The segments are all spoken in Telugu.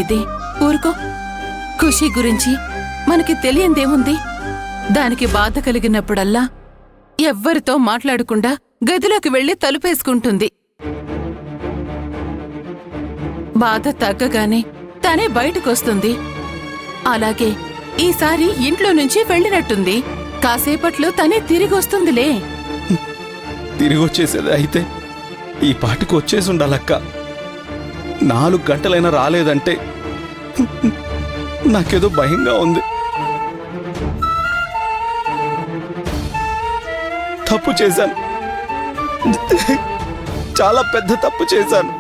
ఇది. ఊరుకో. ఖుషి గురించి మనకి తెలియందేముంది? దానికి బాధ కలిగినప్పుడల్లా ఎవ్వరితో మాట్లాడకుండా గదిలోకి వెళ్లి తలుపేసుకుంటుంది. బాధ తగ్గగానే తనే బయటకొస్తుంది. అలాగే ఈసారి ఇంట్లో నుంచి వెళ్ళినట్టుంది. కాసేపట్లో తనే తిరిగొస్తుందిలే. తిరిగొచ్చేసేది అయితే ఈ పాటికి వచ్చేసి ఉండాలక్క. 4 గంటలైనా రాలేదంటే నాకేదో భయంగా ఉంది. తప్పు చేశాను, చాలా పెద్ద తప్పు చేశాను.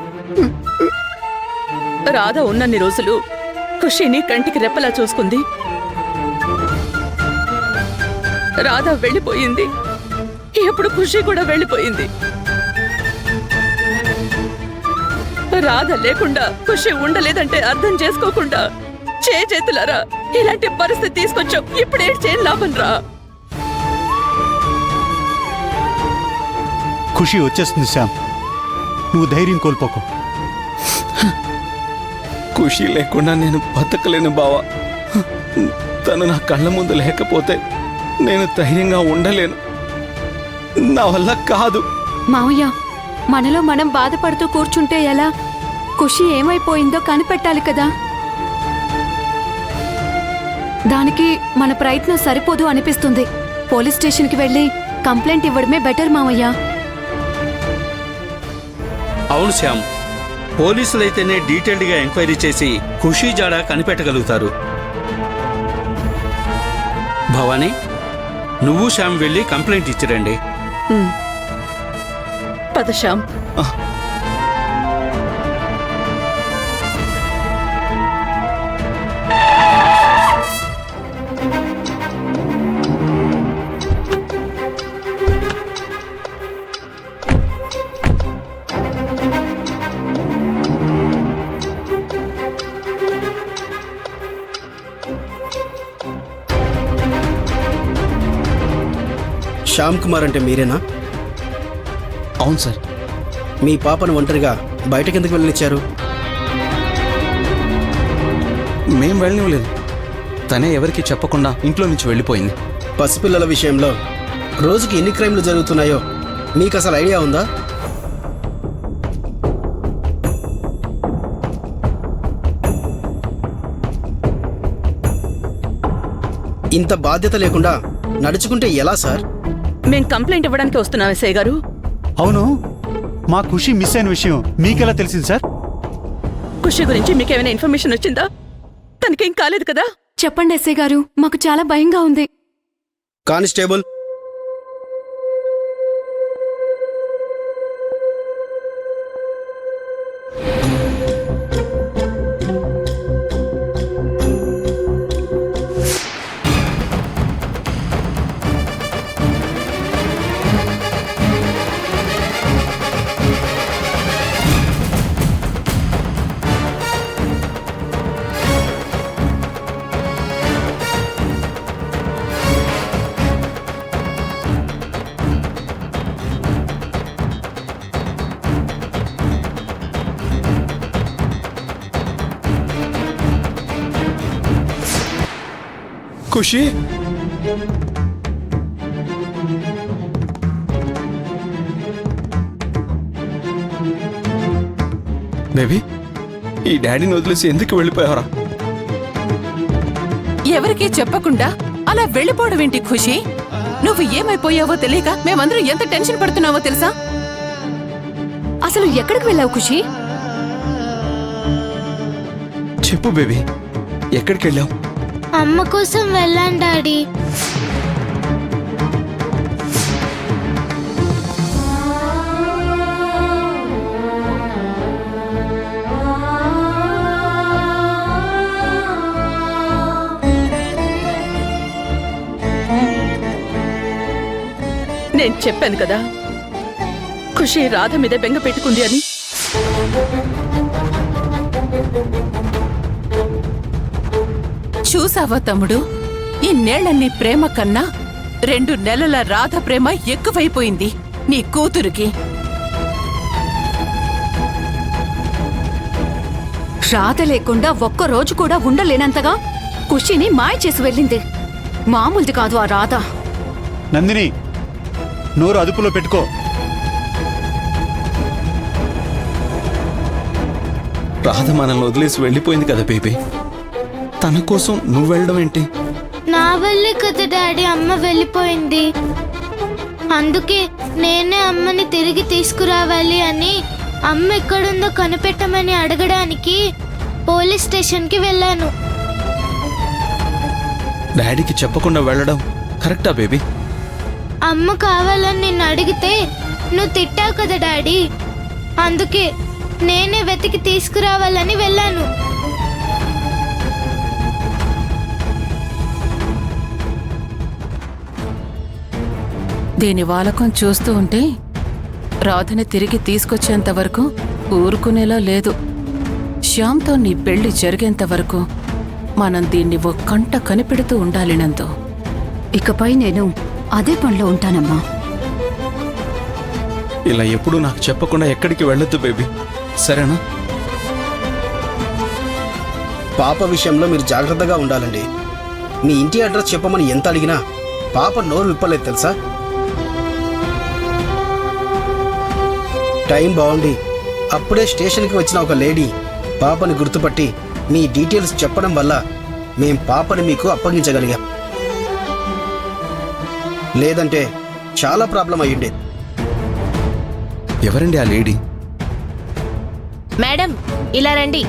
రాధ ఉన్నన్ని రోజులు ఖుషిని కంటికి రెప్పలా చూసుకుంది. రాధ వెళ్ళిపోయింది. ఎప్పుడు ఖుషి కూడా వెళ్ళిపోయింది. రాధ లేకుండా ఖుషి ఉండలేదంటే అర్థం చేసుకోకుండా చేతులారా ఇలాంటి పరిస్థితి తీసుకొచ్చావు. ఇప్పుడేం చేయని లాభం రా. ఖుషి వచ్చేస్తుంది శ్యామ్, నువ్వు ధైర్యం కోల్పోకు. ఖుషి లేకుండా నేను బతకలేను బావా. తను నా కళ్ళ ముందు లేకపోతే నేను ధైర్యంగా ఉండలేను. నా వల్ల కాదు. మావయ్య, మనలో మనం బాధపడుతూ కూర్చుంటే ఎలా? ఖుషి ఏమైపోయిందో కనిపెట్టాలి కదా. దానికి మన ప్రయత్నం సరిపోదు అనిపిస్తుంది. పోలీస్ స్టేషన్కి వెళ్ళి కంప్లైంట్ ఇవ్వడమే బెటర్ మావయ్య. అవును శ్యామ్, పోలీసులైతేనే డీటెయిల్డ్గా ఎంక్వైరీ చేసి ఖుషీ జాడ కనిపెట్టగలుగుతారు. భవానీ, నువ్వు శ్యామ్ వెళ్ళి కంప్లైంట్ ఇచ్చిరండి. పద శ్యామ్. శ్యామ్ కుమార్ అంటే మీరేనా? అవును సార్. మీ పాపను ఒంటరిగా బయటకెందుకు వెళ్ళనిచ్చారు? మేం వెళ్ళనివ్వలేదు. తనే ఎవరికి చెప్పకుండా ఇంట్లో నుంచి వెళ్ళిపోయింది. పసిపిల్లల విషయంలో రోజుకి ఎన్ని క్రైమ్లు జరుగుతున్నాయో మీకు అసలు ఐడియా ఉందా? ఇంత బాధ్యత లేకుండా నడుచుకుంటే ఎలా సార్? మేం కంప్లైంట్ ఇవ్వడానికి వస్తున్నాం ఎస్ఐ గారు. అవును, మా ఖుషి మిస్ అయిన విషయం మీకెలా తెలిసింది సార్? ఖుషి గురించి మీకేమైనా ఇన్ఫర్మేషన్ వచ్చిందా? తనకేం కాలేదు కదా? చెప్పండి ఎస్ఐ గారు, మాకు చాలా భయంగా ఉంది. కానిస్టేబుల్, ఖుషి, బేబీ, ఈ డాడీని వదిలేసి ఎందుకు వెళ్ళిపోయావరా? ఎవరికీ చెప్పకుండా అలా వెళ్ళిపోవడం ఏంటి ఖుషి? నువ్వు ఏమైపోయావో తెలియక మేమందరం ఎంత టెన్షన్ పడుతున్నావో తెలుసా? అసలు ఎక్కడికి వెళ్ళావు ఖుషి? చెప్పు బేబీ, ఎక్కడికి వెళ్ళావు? అమ్మ కోసం వెళ్ళాను డాడీ. నేను చెప్పాను కదా ఖుషి రాధ మీద బెంగ పెట్టుకుంది అని. చూసావా తమ్ముడు, ఇన్నేళ్లన్నీ ప్రేమ కన్నా 2 నెలల రాధ ప్రేమ ఎక్కువైపోయింది నీ కూతురికి. రాధ లేకుండా ఒక్క రోజు కూడా ఉండలేనంతగా ఖుషిని మాయ చేసి వెళ్ళింది. మామూలుది కాదు ఆ రాధ. నందిని, నోరు అదుపులో పెట్టుకో. రాధ మనల్ని వదిలేసి వెళ్ళిపోయింది కదా బేబీ. తన కోసం నువ్వు వెళ్ళడం ఏంటి? నా వల్లే కదా డాడీ అమ్మ వెళ్ళిపోయింది. అందుకే నేనే అమ్మని తిరిగి తీసుకురావాలి అని అమ్మ ఎక్కడుందో కనిపెట్టమని అడగడానికి పోలీస్ స్టేషన్కి వెళ్ళాను. డాడీకి చెప్పకుండా వెళ్ళడం కరెక్టా బేబీ? అమ్మ కావాలని నిన్ను అడిగితే నువ్వు తిట్టావు కదా డాడీ. అందుకే నేనే వెతికి తీసుకురావాలని వెళ్ళాను. దీని వాలకం చూస్తూ ఉంటే రాధని తిరిగి తీసుకొచ్చేంత వరకు ఊరుకునేలా లేదు. శ్యామ్తో నీ పెళ్లి జరిగేంత వరకు మనం దీన్ని ఓ కంట కనిపెడుతూ ఉండాలి నందు. ఇకపై నేను అదే పనిలో ఉంటానమ్మా. ఇలా ఎప్పుడు నాకు చెప్పకుండా ఎక్కడికి వెళ్ళొద్దు బేబీ, సరేనా? పాప విషయంలో మీరు జాగ్రత్తగా ఉండాలండి. మీ ఇంటి అడ్రస్ చెప్పమని ఎంత అడిగినా పాప నోరు విప్పలేదు తెలుసా. టైం బాగుండి అప్పుడే స్టేషన్కి వచ్చిన ఒక లేడీ పాపని గుర్తుపట్టి మీ డీటెయిల్స్ చెప్పడం వల్ల మేం పాపని మీకు అప్పగించగలిగాం. లేదంటే చాలా ప్రాబ్లం అయ్యుండేది. ఎవరండి ఆ లేడీ? మేడం ఇలా రండి.